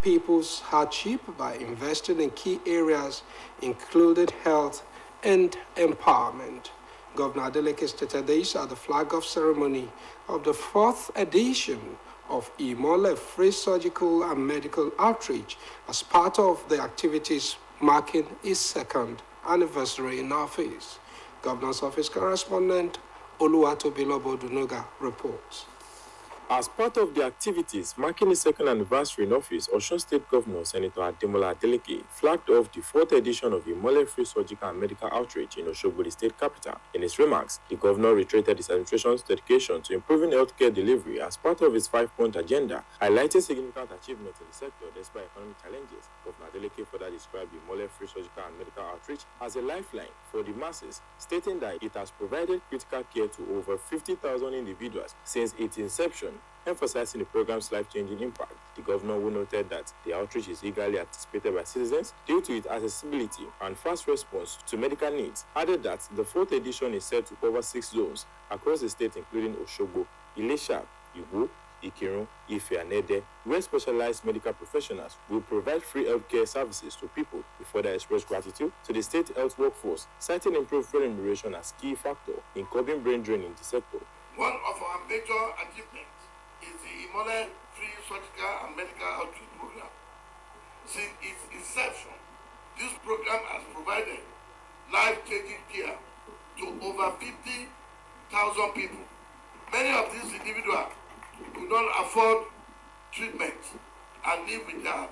people's hardship by investing in key areas, including health and empowerment. Governor Adeleke stated this at the flag-off ceremony of the 4th edition of Imole Free Surgical and Medical Outreach as part of the activities marking his 2nd anniversary in office. Governor's Office correspondent Oluwatobilobo Dunuga reports. As part of the activities marking his 2nd anniversary in office, Osun State Governor Senator Adeleke flagged off the 4th edition of the Imole Free Surgical and Medical Outreach in Osogbo, the state capital. In his remarks, the governor reiterated his administration's dedication to improving healthcare delivery as part of his 5-point agenda, highlighting significant achievements in the sector despite economic challenges. Governor Adeleke further described the Imole Free Surgical and Medical Outreach as a lifeline for the masses, stating that it has provided critical care to over 50,000 individuals since its inception, emphasizing the program's life-changing impact. The governor who noted that the outreach is eagerly anticipated by citizens due to its accessibility and fast response to medical needs, added that the 4th edition is set to cover 6 zones across the state, including Osogbo, Ilesha, Igbo, Ikirun, Ife, and Ede, where specialized medical professionals will provide free healthcare services to people. He further expressed gratitude to the state health workforce, citing improved remuneration as key factor in curbing brain drain in the sector. One of our major achievements is the Imole Free Surgical and Medical Outreach Program. Since its inception, this program has provided life-changing care to over 50,000 people. Many of these individuals do not afford treatment and live with their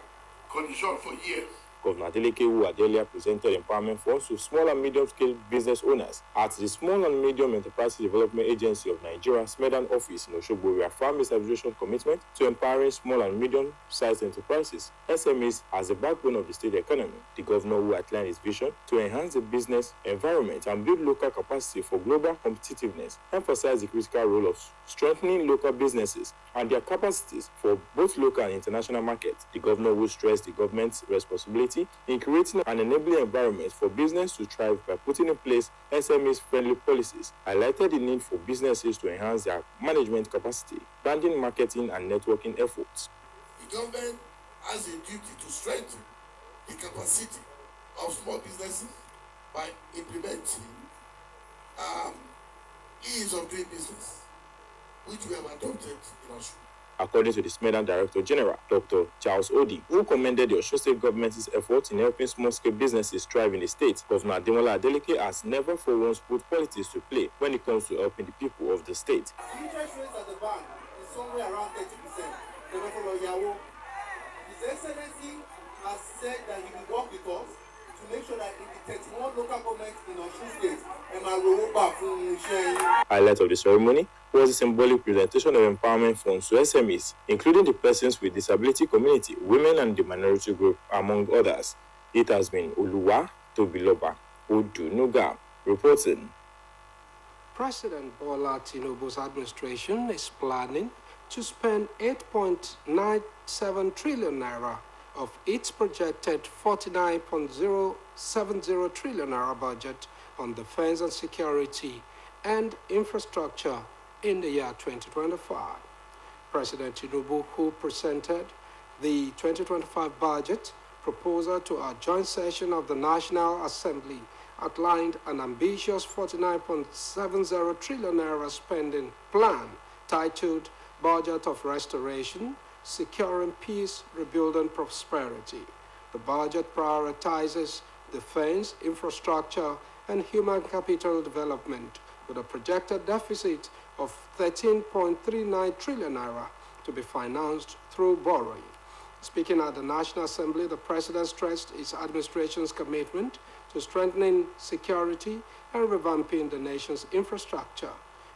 condition for years. Governor Adeleke, who had earlier presented empowerment funds to small and medium-scale business owners at the Small and Medium Enterprises Development Agency of Nigeria, SMEDAN office in Osogbo, reaffirmed his administration's commitment to empowering small and medium-sized enterprises, SMEs, as the backbone of the state economy. The governor, who outlined his vision to enhance the business environment and build local capacity for global competitiveness, emphasized the critical role of strengthening local businesses and their capacities for both local and international markets. The governor, who stressed the government's responsibility in creating an enabling environment for business to thrive by putting in place SMEs-friendly policies, highlighted the need for businesses to enhance their management capacity, branding, marketing, and networking efforts. The government has a duty to strengthen the capacity of small businesses by implementing ease of doing business, which we have adopted in Osun. According to the SMEDAN Director General, Dr. Charles Odi, who commended the Osun State government's efforts in helping small-scale businesses thrive in the state, Governor Adeleke has never for once put politics to play when it comes to helping the people of the state. The interest rate at the bank is somewhere around 30%. His Excellency has said that he will work with us to make sure that in the 31 local governments in Osun State, Highlight of the ceremony was a symbolic presentation of empowerment funds to SMEs, including the persons with disability community, women, and the minority group, among others. It has been Oluwatobilobo Dunuga reporting. President Bola Tinubu's administration is planning to spend 8.97 trillion naira of its projected 49.070 trillion naira budget on defense and security and infrastructure in the year 2025. President Tinubu, who presented the 2025 budget proposal to a joint session of the National Assembly, outlined an ambitious 49.70 trillion naira spending plan titled Budget of Restoration, Securing Peace, Rebuilding Prosperity. The budget prioritizes defense, infrastructure, and human capital development with a projected deficit of 13.39 trillion naira to be financed through borrowing. Speaking at the National Assembly, the President stressed his administration's commitment to strengthening security and revamping the nation's infrastructure.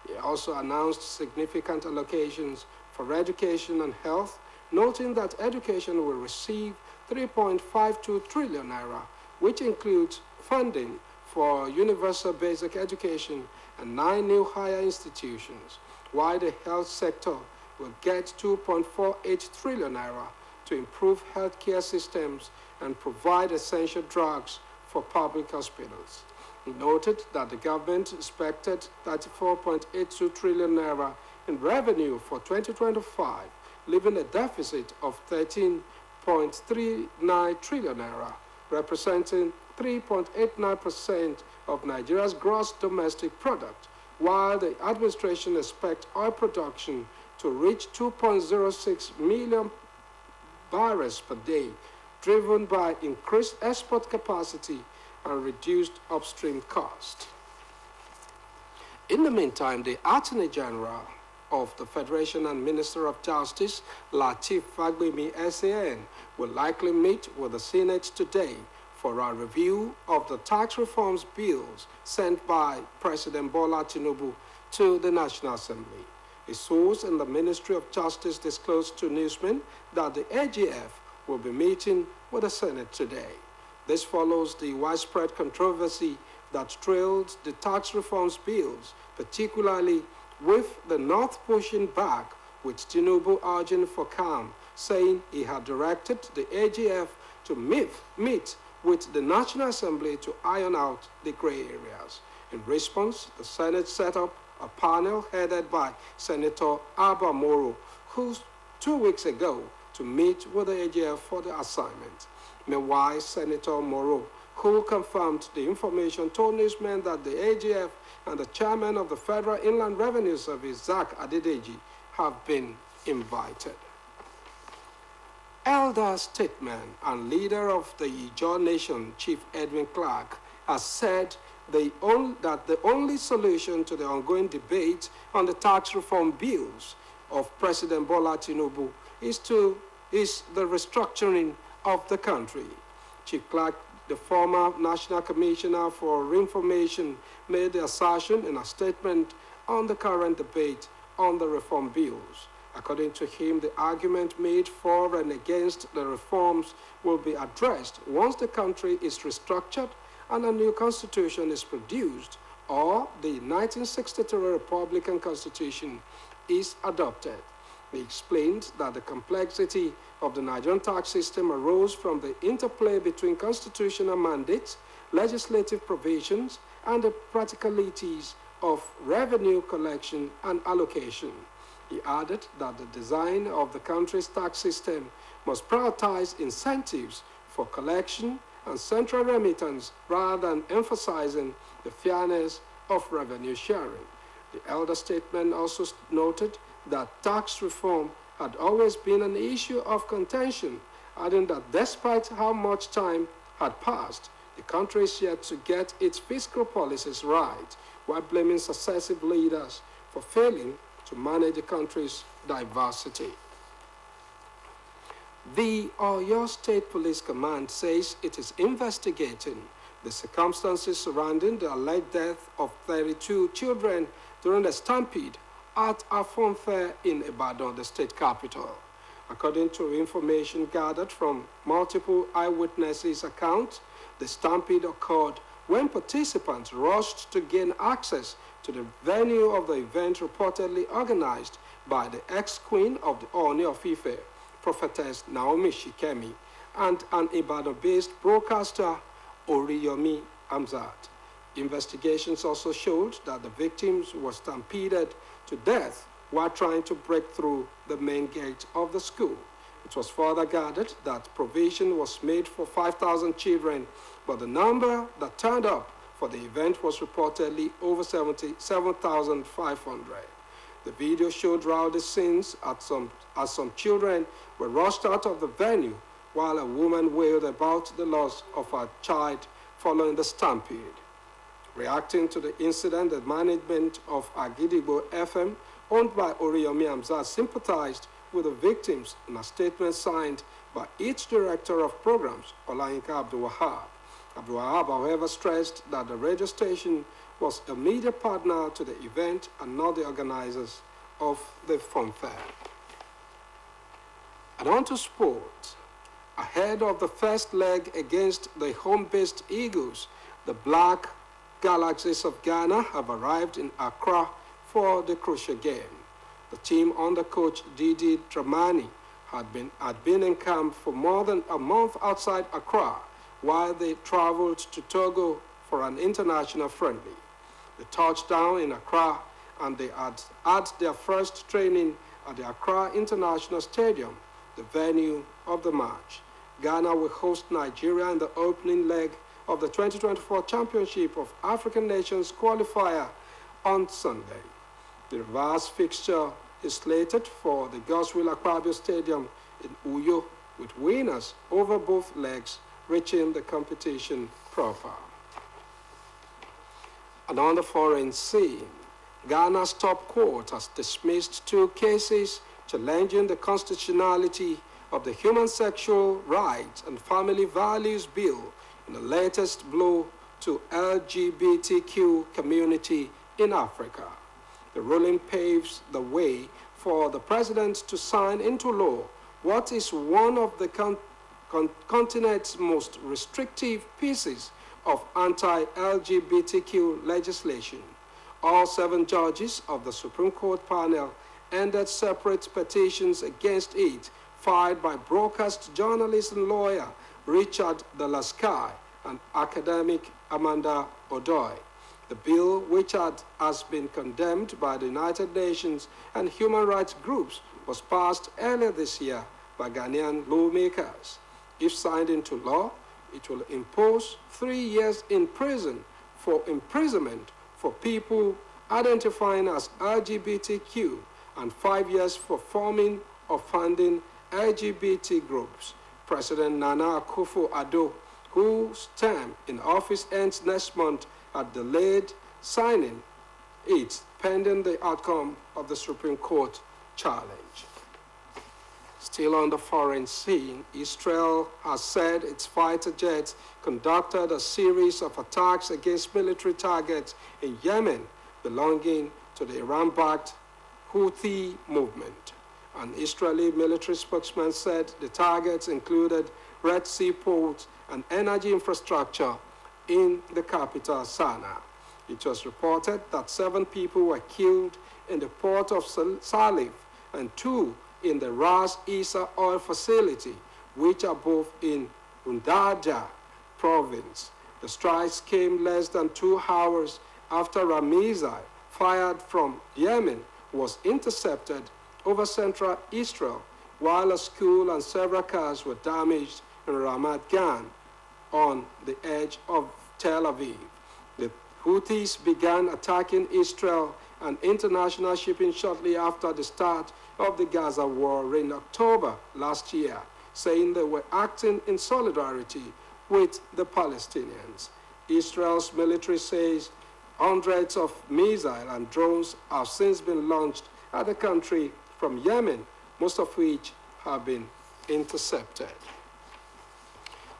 He also announced significant allocations for education and health, noting that education will receive 3.52 trillion naira, which includes funding for universal basic education and 9 new higher institutions, while the health sector will get 2.48 trillion naira to improve healthcare systems and provide essential drugs for public hospitals. He noted that the government expected 34.82 trillion naira in revenue for 2025, leaving a deficit of 1.39 trillion naira, representing 3.89% of Nigeria's gross domestic product, while the administration expects oil production to reach 2.06 million barrels per day, driven by increased export capacity and reduced upstream cost. In the meantime, the Attorney General of the Federation and Minister of Justice, Lateef Fagbemi SAN, will likely meet with the Senate today for a review of the tax reforms bills sent by President Bola Tinubu to the National Assembly. A source in the Ministry of Justice disclosed to newsmen that the AGF will be meeting with the Senate today. This follows the widespread controversy that trailed the tax reforms bills, particularly with the North pushing back, with Tinubu urging for calm, saying he had directed the AGF to meet with the National Assembly to iron out the gray areas. In response, the Senate set up a panel headed by Senator Abba Moro, who 2 weeks ago to meet with the AGF for the assignment. Meanwhile, Senator Moro, who confirmed the information, told newsmen that the AGF and the chairman of the Federal Inland Revenue Service, Zach Adeleke, have been invited. Elder statesman and leader of the Ijaw Nation, Chief Edwin Clark, has said that the only solution to the ongoing debate on the tax reform bills of President Bola Tinubu is the restructuring of the country. Chief Clark, the former National Commissioner for Information, made the assertion in a statement on the current debate on the reform bills. According to him, the argument made for and against the reforms will be addressed once the country is restructured and a new constitution is produced, or the 1963 Republican Constitution is adopted. He explained that the complexity of the Nigerian tax system arose from the interplay between constitutional mandates, legislative provisions, and the practicalities of revenue collection and allocation. He added that the design of the country's tax system must prioritize incentives for collection and central remittance rather than emphasizing the fairness of revenue sharing. The elder statesman also noted that tax reform had always been an issue of contention, adding that despite how much time had passed, the country is yet to get its fiscal policies right, while blaming successive leaders for failing to manage the country's diversity. The Oyo State Police Command says it is investigating the circumstances surrounding the alleged death of 32 children during a stampede at a fun fair in Ibadan, the state capital. According to information gathered from multiple eyewitnesses' accounts, the stampede occurred when participants rushed to gain access to the venue of the event reportedly organized by the ex-queen of the Ooni of Ife, Prophetess Naomi Shikemi, and an Ibadan-based broadcaster, Oriyomi Amzat. Investigations also showed that the victims were stampeded to death while trying to break through the main gate of the school. It was further gathered that provision was made for 5,000 children, but the number that turned up for the event was reportedly over 7,500. The video showed rowdy scenes as some children were rushed out of the venue while a woman wailed about the loss of her child following the stampede. Reacting to the incident, the management of Agidigbo FM, owned by Oriyomi Amzat, sympathized with the victims in a statement signed by its director of programs, Olayinka Abdul-Wahab. Abdul-Wahab, however, stressed that the radio station was a media partner to the event and not the organizers of the fun fair. And on to sport. Ahead of the first leg against the home-based Eagles, the Black Galaxies of Ghana have arrived in Accra for the crucial game. The team under coach Didi Dramani had been in camp for more than a month outside Accra while they traveled to Togo for an international friendly. They touched down in Accra and they had their first training at the Accra International Stadium the venue of the match. Ghana will host Nigeria in the opening leg of the 2024 Championship of African Nations qualifier on Sunday. The reverse fixture is slated for the Godswill Akpabio Stadium in Uyo, with winners over both legs reaching the competition proper. And on the foreign scene, Ghana's top court has dismissed 2 cases challenging the constitutionality of the Human Sexual Rights and Family Values Bill in the latest blow to LGBTQ community in Africa. The ruling paves the way for the president to sign into law what is one of the continent's most restrictive pieces of anti-LGBTQ legislation. All 7 judges of the Supreme Court panel ended separate petitions against it, filed by broadcast journalist and lawyer Richard Delasky and academic Amanda Odoi. The bill, which has been condemned by the United Nations and human rights groups, was passed earlier this year by Ghanaian lawmakers. If signed into law, it will impose 3 years in prison for imprisonment for people identifying as LGBTQ and 5 years for forming or funding LGBT groups. President Nana Akufo-Addo, whose term in office ends next month, had delayed signing it pending the outcome of the Supreme Court challenge. Still on the foreign scene, Israel has said its fighter jets conducted a series of attacks against military targets in Yemen belonging to the Iran-backed Houthi movement. An Israeli military spokesman said the targets included Red Sea ports and energy infrastructure in the capital, Sana'a. It was reported that 7 people were killed in the port of Salif and 2 in the Ras Isa oil facility, which are both in Undada province. The strikes came less than 2 hours after a missile fired from Yemen was intercepted over central Israel, while a school and several cars were damaged in Ramat Gan on the edge of Tel Aviv. The Houthis began attacking Israel and international shipping shortly after the start of the Gaza war in October last year, saying they were acting in solidarity with the Palestinians. Israel's military says hundreds of missiles and drones have since been launched at the country from Yemen, most of which have been intercepted.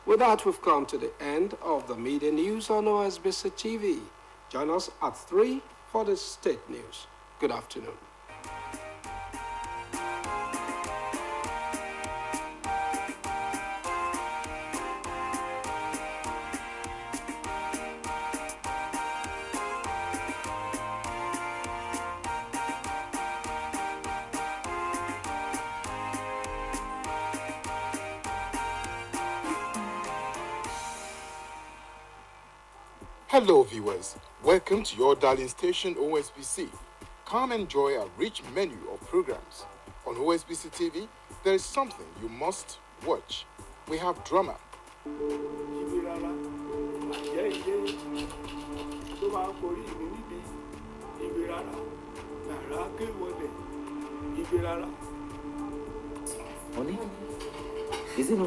With that, we've come to the end of the media news on OSBC TV. Join us at 3 for the state news. Good afternoon. Hello viewers, welcome to your darling station OSBC. Come enjoy a rich menu of programs. On OSBC TV, there is something you must watch. We have drama. Honey, is it not